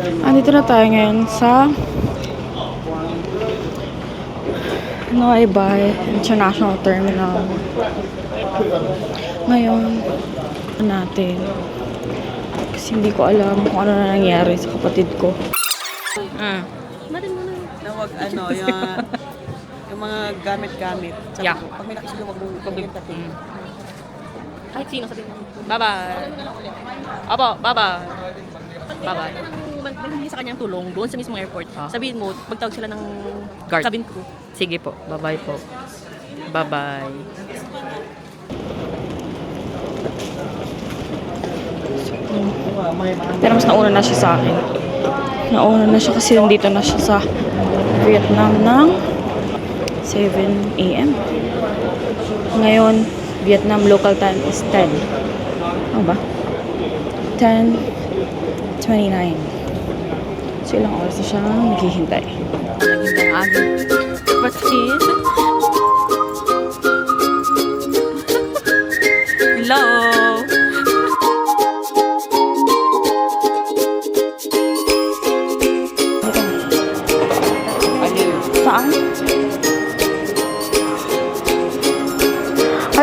Andito na tayo ngayon sa Noaibay International Terminal. Ngayon, natin. Kasi hindi ko alam kung ano na nangyari sa kapatid ko. Na wag yung mga gamit-gamit. Yeah. Pag may nakisulo, wag mong pagbigatin. Kahit sino sabihin mo. Bye-bye. Opo, bye-bye. Bye-bye. Kung hindi sa kanyang tulong doon sa mismong airport, sabihin mo, magtawag sila ng Guard. cabin crew. Sige po. Bye-bye po. Bye-bye. Pero mas nauna na siya sa akin. Nauna na siya kasi nandito na siya sa Vietnam ng 7 AM. Ngayon, Vietnam local time is 10. Ano ba? 10:29. So, ilang oras na siya naghihintay. Naghihintay ang aking kapatid. Hello! Saan?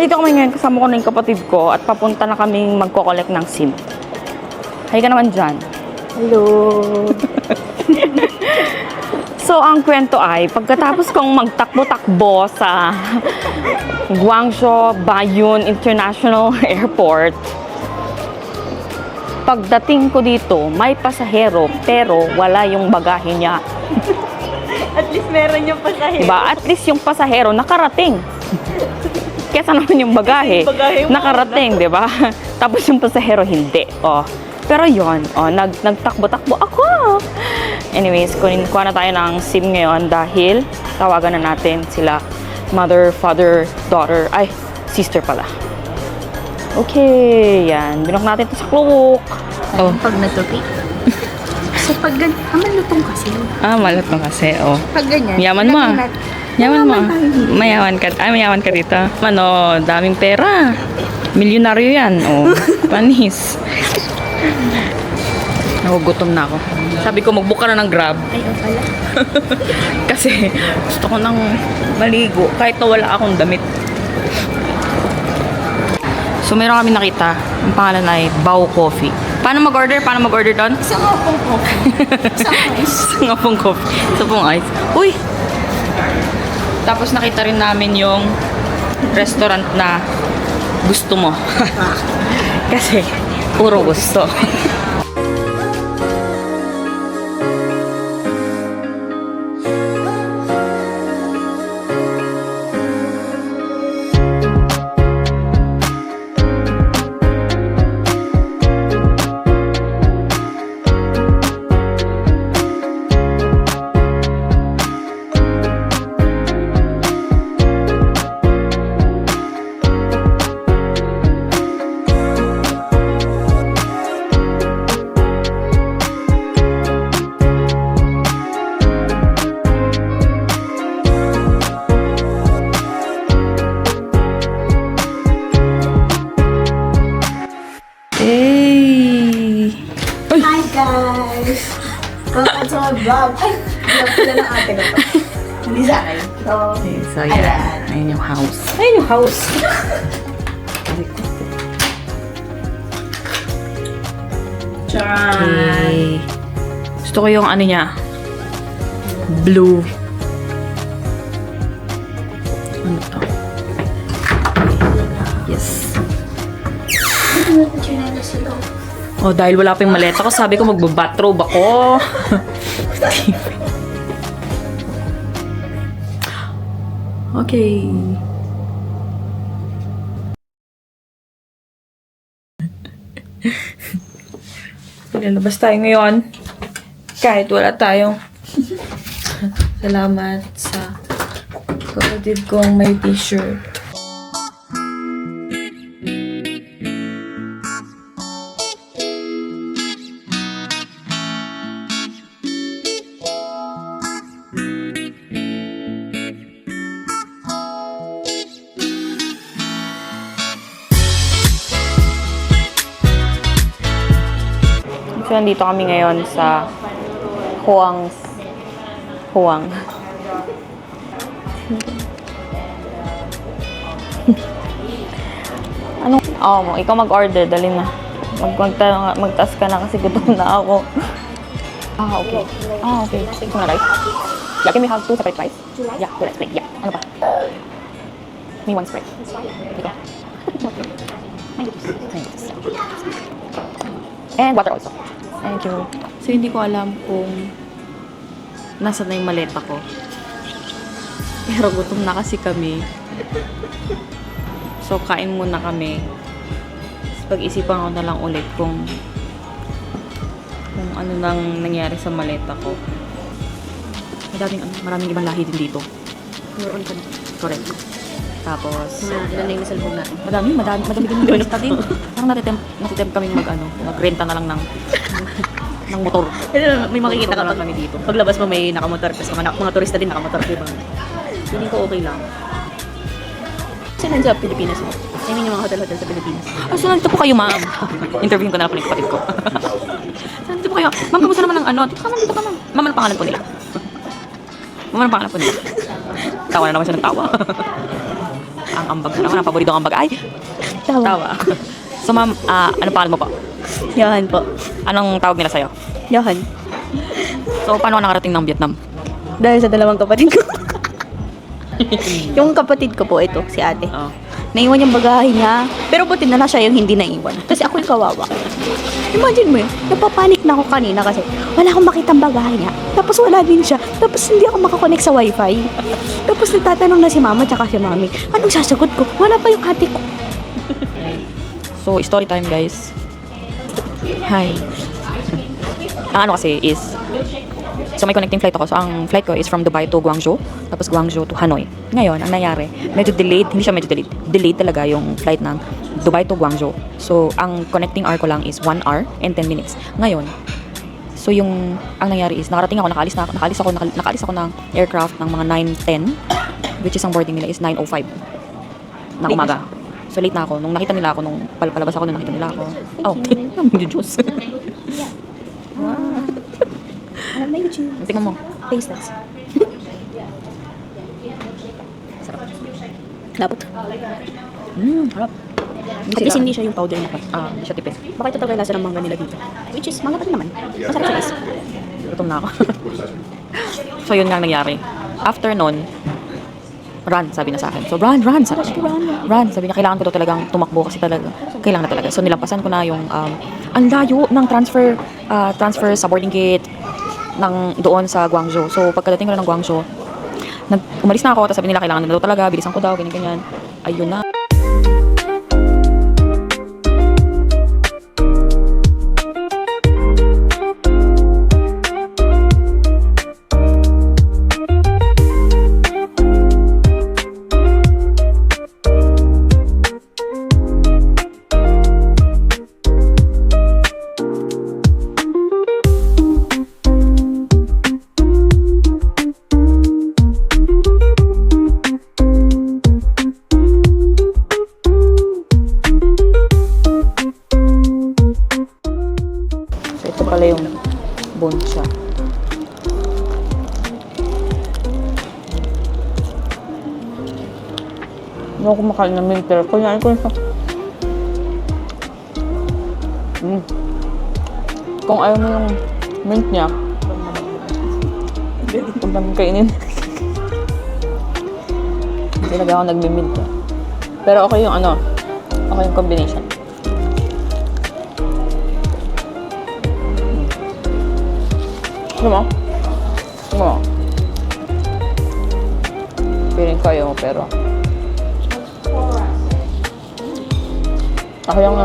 Dito kami ngayon, kasama ko na yung kapatid ko at papunta na kaming magko-collect ng SIM. Hay ka naman dyan. Hello! So, ang kwento ay, pagkatapos kong magtakbo-takbo sa Guangzhou Baiyun International Airport, pagdating ko dito, may pasahero pero wala yung bagahe niya. At least meron yung pasahero. Diba? At least yung pasahero nakarating. Kesa naman yung bagahe, nakarating, di ba? Tapos yung pasahero hindi. Oh. Pero yon, nagtakbo-takbo ako. Anyways, kuha na tayo ng SIM ngayon dahil tawagan na natin sila mother, father, daughter, ay, sister pala. Okay, yan. Binok natin ito sa cloak. Oh. Pag natupi. So pag ganyan, malutong kasi. Malutong kasi, oh. Pag ganyan. Yaman mo. Yaman mo. Mayaman ka dito. Daming pera. Milyonaryo yan. Oh, panis. Nagugutom na ako. Sabi ko, mag-book ka na ng Grab. Ay, pala. Kasi gusto ko nang maligo kahit na wala akong damit. So, meron kami nakita. Ang pangalan ay Bao Coffee. Paano mag-order? Doon? Isang hapong coffee. Isang ice. Isang pong coffee. Isa pong ice. Uy! Tapos nakita rin namin yung restaurant na gusto mo. Kasi puro gusto. Hi guys! Welcome to my vlog. Ay! Vlog sila ng ate ko to. Hindi sa akin. So, yan. Ayun yung house. Ayun yung house. Okay. Gusto ko yung ano niya. Blue. Ano to? Yes. Oh, dahil wala pa yung maleta ko, sabi ko magbabathrobe ako. Okay. Lalabas tayo ngayon. Kahit wala tayong salamat sa kapatid kong may t-shirt. So, nandito kami ngayon sa Huwang. Anong, ikaw mag-order, dali na. Magtaas ka na kasi gutom na ako. Okay. Okay. Ito na rice. Yeah, can we have 2 separate rice? Yeah, 2 rice plate. Yeah. Ano pa? May 1 spread. Ito. And water also. Thank you. So, hindi ko alam kung nasa na yung maleta ko. Pero gutom na kasi kami. So, kain muna kami. Tapos pag-isipan ko na lang ulit kung ano nang nangyari sa maleta ko. Maraming ibang lahi din dito. Correct. Tapos, Ilan na yung nasalbog natin? madami din yung lista din. Parang natitempt kaming magrenta na lang ng motor. May makikita ka kami dito. paglabas mo may nakamotor kasi mga turista din nakamotor, diba? Hindi ko okay lang. Saan sa Pilipinas mo? I mean, yung mga hotel sa Pilipinas. So, nandito po kayo, ma'am. Interviewin ko na lang po ng kapatid ko. So, nandito po kayo. Ma'am, kamusta naman ang ano? Dito ka, ma'am. Ma'am, ano pangalan po nila? Ma'am, ano pangalan po nila? Tawa na naman siya ng tawa. Ang ambag na naman. Ang paborito ang ambag. Ay! Tawa. So, ma'am, ano pangalan mo po? Yahan po. Anong tawag nila sa'yo? Yahan. So, paano ka nakarating ng Vietnam? Dahil sa dalawang kapatid ko. Yung kapatid ko po, ito, si ate. Oh. Naiwan yung bagahe niya. Pero buti na lang siya yung hindi naiwan. Kasi ako yung kawawa. Imagine mo yun, napapanik na ako kanina kasi wala akong makitang bagahe niya. Tapos wala din siya. Tapos hindi ako makakonect sa wifi. Tapos nagtatanong na si mama tsaka si mami, anong sasagot ko? Wala pa yung ate ko. So, story time, guys. Hi. Ang ano kasi is, so may connecting flight ako. So, ang flight ko is from Dubai to Guangzhou, tapos Guangzhou to Hanoi. Ngayon, ang nangyari, medyo delayed, hindi siya medyo delayed. Delayed talaga yung flight ng Dubai to Guangzhou. So, ang connecting hour ko lang is 1 hour and 10 minutes. Ngayon, so yung, ang nangyari is, nakarating ako, nakaalis ako ng aircraft ng mga 9:10, which is ang boarding nila is 9:05 na umaga. So, late na ako. Nung nakita nila ako, nung palabas ako, nung nakita nila ako. Oh, hindi Diyos. Alam na yung chin. Tingnan mo. Taste test. Sarap. Labot. Harap. At least hindi siya yung powder na pa. Hindi siya tipis. Baka ito talaga yung lasa ng mangga nila dito. Which is, mangga pa rin naman. Masarap siya is. Gutom na ako. So, yun nga ang nangyari. After nun, run, sabi na sa akin. So, run. Sabi niya, kailangan ko to talagang tumakbo kasi talaga, kailangan na talaga. So, nilampasan ko na yung, ang layo ng transfer sa boarding gate ng doon sa Guangzhou. So, pagkadating ko na ng Guangzhou, umalis na ako, tapos sabi nila, kailangan na daw talaga, bilisan ko daw, ganyan. Ayun na. Ito pala yung boncha. Hindi ako kumakain ng mint pero kunyari ko ito. Kung ayaw mo yung mint niya, kung namin kainin. Hindi talaga ako nagmi-mint. Pero okay yung ano, okay yung combination. Ano mo? Feeling ko ayaw mo, pero ako yung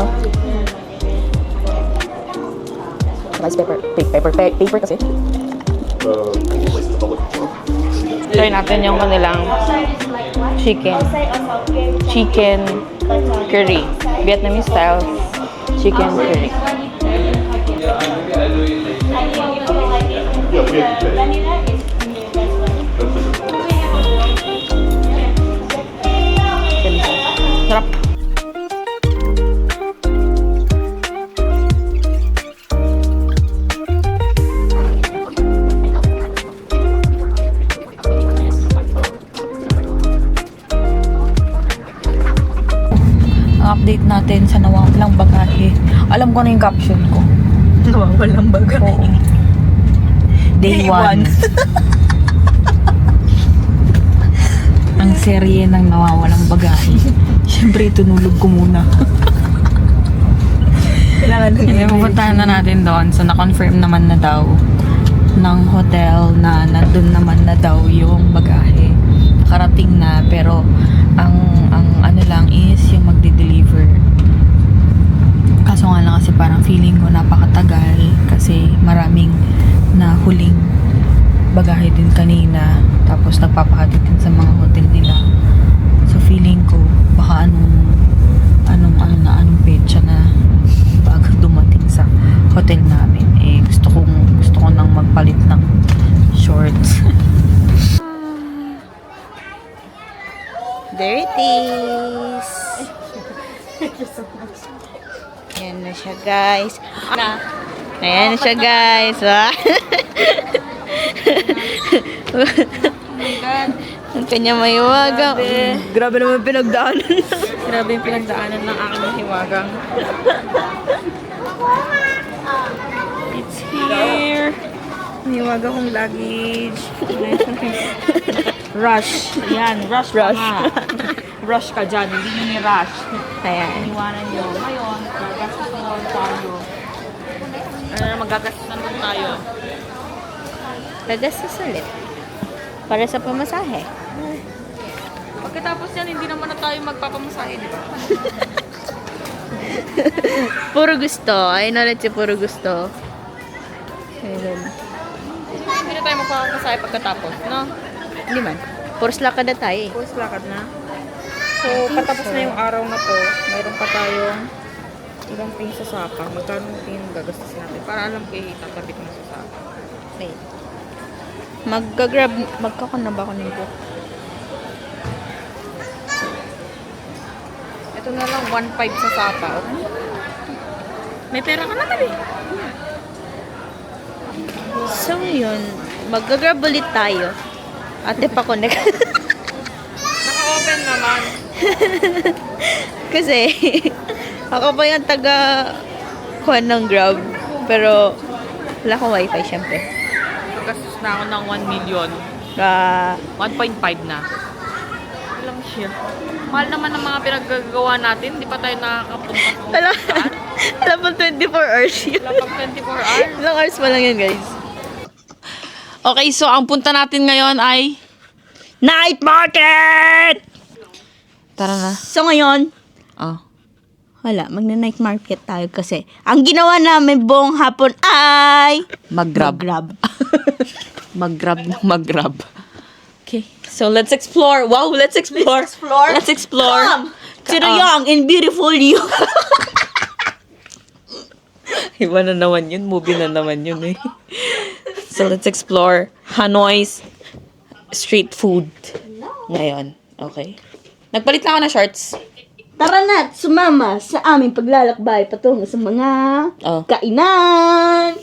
rice paper kasi. Try natin yung kanilang chicken curry. Vietnamese style chicken curry. Sarap. update natin sa nawawalang bagahe. Alam ko na yung caption ko. Nawawalang baga. Oo. Day 1. Ang serye ng nawawalang bagahe. Siyempre, tunulog ko muna. Kailangan Hindi, pupuntahan na natin doon. So, na-confirm naman na daw ng hotel na nandun naman na daw yung bagahe. Nakarating na, pero ang ano lang is yung magde-deliver. Kaso nga lang kasi parang feeling ko napakatagal kasi maraming na huling bagahe din kanina. Tapos nagpapahatid din sa mga hotel nila. So, feeling ko baka anong petsa na bago dumating sa hotel namin. Eh, gusto ko nang magpalit ng shorts. Dirties. Ayan na siya, guys. Ayan na siya, guys. Wow. Ang kanya mahiwaga. Grabe naman pinagdaanan. Grabe yung pinagdaanan ng aking hiwagang. It's here. Mahiwaga kong luggage. Rush. Yan, rush ka nga. Rush ka dyan, hindi nyo ni-rush. Ayan. Iniwanan nyo. Ngayon, gagastos naman tayo. Ano na, magagastos naman tayo. Tagastos ulit. Para sa pamasahe. Pagkatapos yan, hindi naman na tayo magpapamasahe, di ba? Puro gusto. Ay, nalit si puro gusto. Ayun. Hindi na tayo magpapamasahe pagkatapos, no? Hindi man. Puros lakad na tayo eh. Pulse lakad na. So, patapos na yung araw na to, mayroon pa tayong ibang pin sa sapa. Magkano pin gagastusin natin? Para alam ko itatabi ko na sa sapa. Wait. Mag-grab. Magkakon na ba ako nito? Ito na lang, 1.5 sa sapa. Okay? May pera ka na tabi. So, yun. Mag-grab ulit tayo. Ate pa connect. Naka-open naman. Kasi, ako pa yung taga-kuhan ng grab. Pero, wala akong wifi, syempre. Gagastos na ako ng 1 million. 1.5 na. Ilang siya. Mahal naman ang mga pinaggagawa natin. Di pa tayo nakakapunta kung Wala. saan. Wala pang 24 hours yun. Wala pang 24 hours. Ilang hours pa lang yun, guys. Okay, so ang punta natin ngayon ay Night Market! Tara na. So, ngayon, Oh. wala. Magna-night market tayo kasi ang ginawa namin buong hapon ay Mag-grab. grab. Mag-grab na mag-grab. Okay, so let's explore. Wow, let's explore. Let's explore. Come to the young and beautiful you. Iba na naman yun. Movie na naman yun eh. So let's explore Hanoi's street food ngayon. Okay. Nagpalit lang ako ng shorts. Tara na, sumama sa aming paglalakbay patungo sa mga Oh. kainan.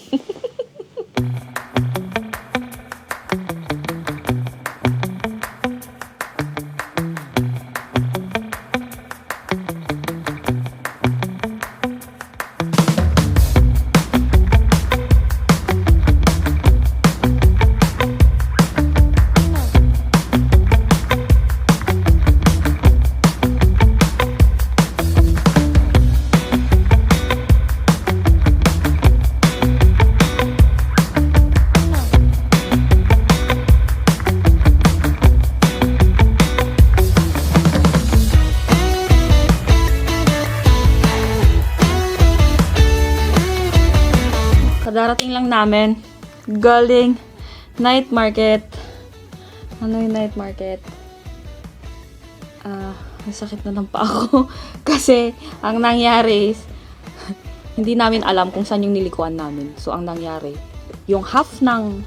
Kadarating lang namin. Galing night market. Ano yung night market? Nasakit na ng paa ko. Kasi, ang nangyari is, hindi namin alam kung saan yung nilikuan namin. So, ang nangyari, yung half ng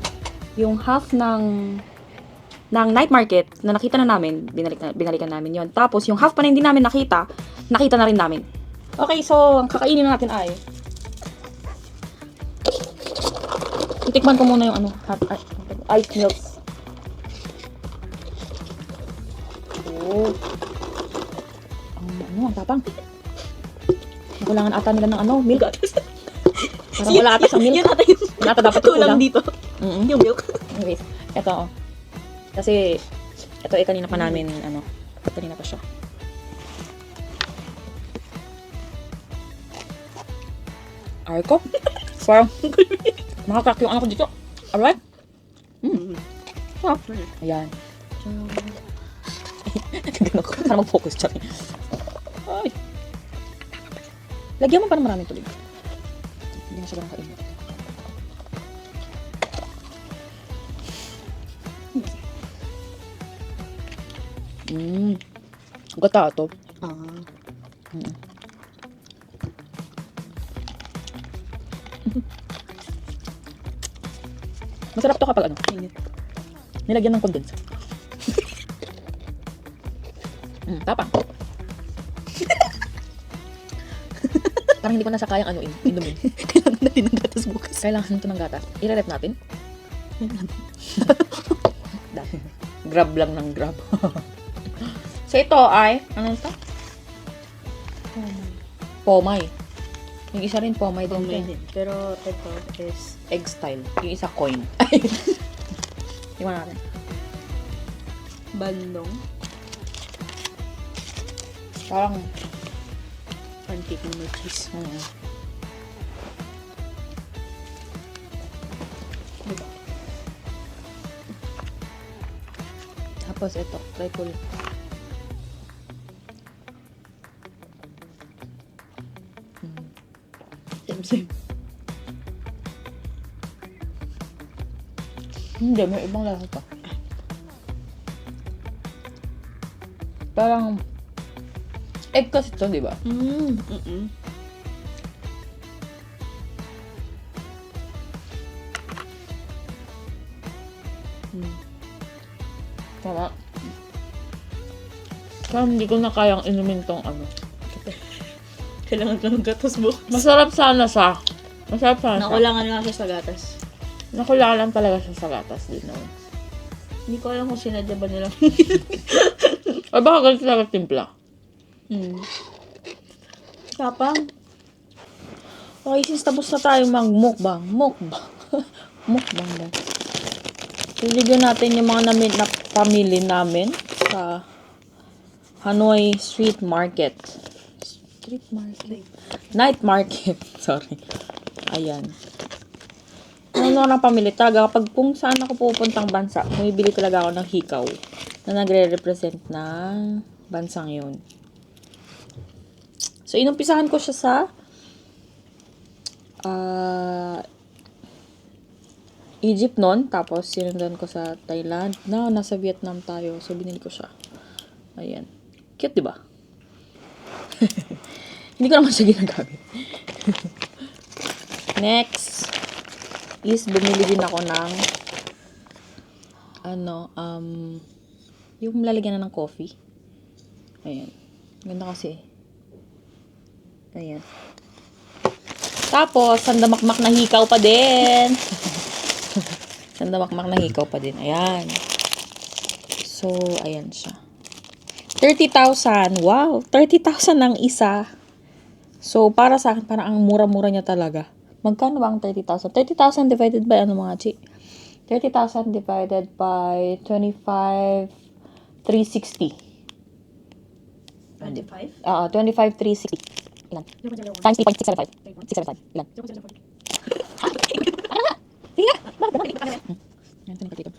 night market na nakita na namin, binalikan namin yon. Tapos, yung half pa na hindi namin nakita na rin namin. Okay, so, ang kakainin natin ay, itikman ko muna yung ano, ice milk. Oh. Ang tapang. Kulangan ata nila ng ano, milk. Parang wala ata sa milk. Yan ata yung Wala ata dapat yung kulang kulang. dito. Yung milk. Anyways, eto oh. Kasi, eto kanina pa namin, ano, kanina pa siya. Ay ko. Parang, makakrak yung ano ko dito. Alright? Sarap. Ayan. Tignan ko. Sana mag-focus siya. Ay. Lagyan mo pa ng maraming tubig. Hindi na siya ganun kainit. Gata to. Masarap to kapag ano, nilagyan ng condense. Tapang. Parang hindi ko na siya kayang ano, inumin. Kailangan natin ng gatas bukas. Kailangan ito ng gatas. I-rep natin. Grab lang ng grab. So ito ay, ano ito? Pomay. Yung isa rin pomay din. Pomay din. Pero ito is Egg style. Yung isa coin. Iwan natin. bandong. Parang, Pancake na may cheese. Diba? Tapos ito, try ko ulit. Same. Hindi, may ibang lasa pa. Parang, egg kasi ito, di ba? Tama. Parang hindi ko na kayang inumin tong ano. Kailangan ka ng gatas bukas. Masarap sana siya. Masarap sana siya. Nakulangan lang siya sa gatas. Nakulangan talaga siya sa gatas din. No? Hindi ko alam kung sinadya ba nila. O baka ganito talaga timpla. Tapang. Okay, since tapos na tayo mag-mukbang. Mukbang lang. So, video natin yung mga na pamili namin sa Hanoi Street Market. Night Market. Sorry. Ayan. Ano na pamili talaga kapag kung saan ako pupuntang bansa, bumibili talaga ako ng hikaw na nagre-represent ng bansang yun. So, inumpisahan ko siya sa Egypt nun. Tapos, sinundan ko sa Thailand. Nasa Vietnam tayo. So, binili ko siya. Ayan. Cute, diba? Hindi ko naman siya ginagamit. Next is bumili din ako ng yung lalagyan na ng coffee. Ayan. Ganda kasi. Ayan. Tapos, sandamakmak na hikaw pa din. Sandamakmak na hikaw pa din. Ayan. So, ayan siya. 30,000. Wow! 30,000 ang isa. So, para sa akin, parang ang mura-mura niya talaga. Magkano ba ang 30,000? 30,000 divided by ano mga chi? 30,000 divided by 25,360. 25? 25,360. Ilan? Times 3.675. 675. Ilan? Sige nga! Bakit? Yan, tanong ka dito.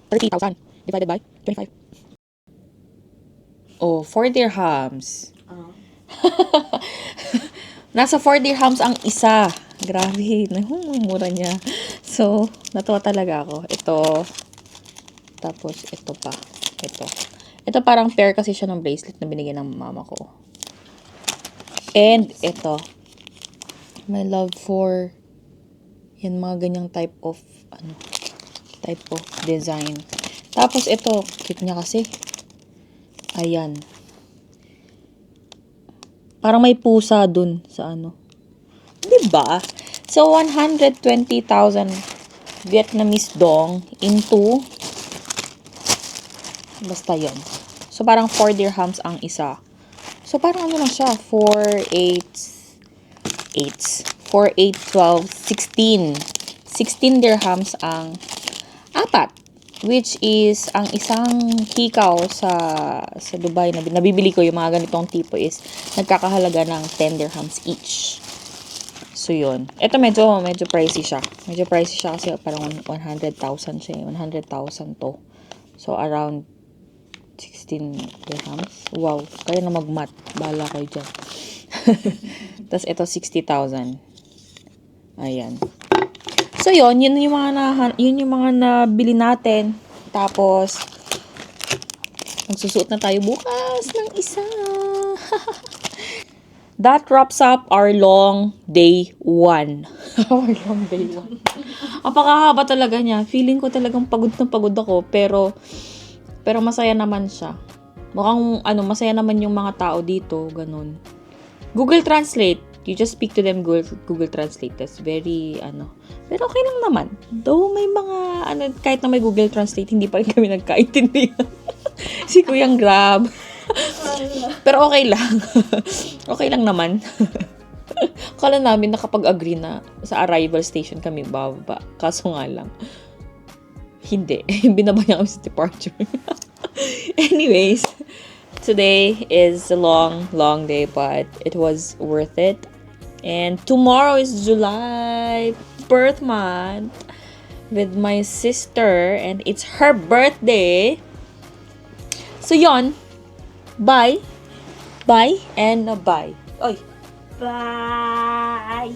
30,000 divided by 25. Oh, 4 dirhams. Nasa 4 dirhams ang isa. Grabe. Mura niya. So, natuwa talaga ako. Ito. Tapos, ito pa. Ito. Ito parang pair kasi siya ng bracelet na binigyan ng mama ko. And, ito. My love for yan, mga ganyang type of design. Tapos, ito. Cute niya kasi. Ayan. Parang may pusa dun sa ano. Diba? So, 120,000 Vietnamese dong into basta yun. So, parang 4 dirhams ang isa. So, parang ano lang siya, 4, 12, 16. 16 dirhams ang apat. Which is, ang isang hikaw sa Dubai na nabibili ko, yung mga ganitong tipo is, nagkakahalaga ng 10 dirhams each. So, yun. Ito medyo pricey siya. Medyo pricey siya kasi parang 100,000 siya. 100,000 to. So, around 16 dirhams. Wow. Kaya na mag-mat. Bahala kayo dyan. Tapos, ito 60,000. Ayan. So, yun yung mga nabili natin. Tapos, magsusuot na tayo bukas ng isa. That wraps up our long day 1. Our long day 1. Apakahaba talaga niya. Feeling ko talagang pagod na pagod ako. Pero masaya naman siya. Mukhang, masaya naman yung mga tao dito. Ganun. Google Translate. You just speak to them Google Translate. That's very, Pero okay lang naman. Though may mga, kahit na may Google Translate, hindi pa rin kami nagkaintindihan. Si Kuyang Grab. Pero okay lang. Okay lang naman. Akala namin nakapag-agree na sa arrival station kami bababa. Kaso nga lang, hindi. Binaba niya kami sa departure. Anyways, today is a long, long day, but it was worth it. And tomorrow is July, birth month, with my sister, and it's her birthday. So, yon. Bye. Bye and bye. Oy. Bye!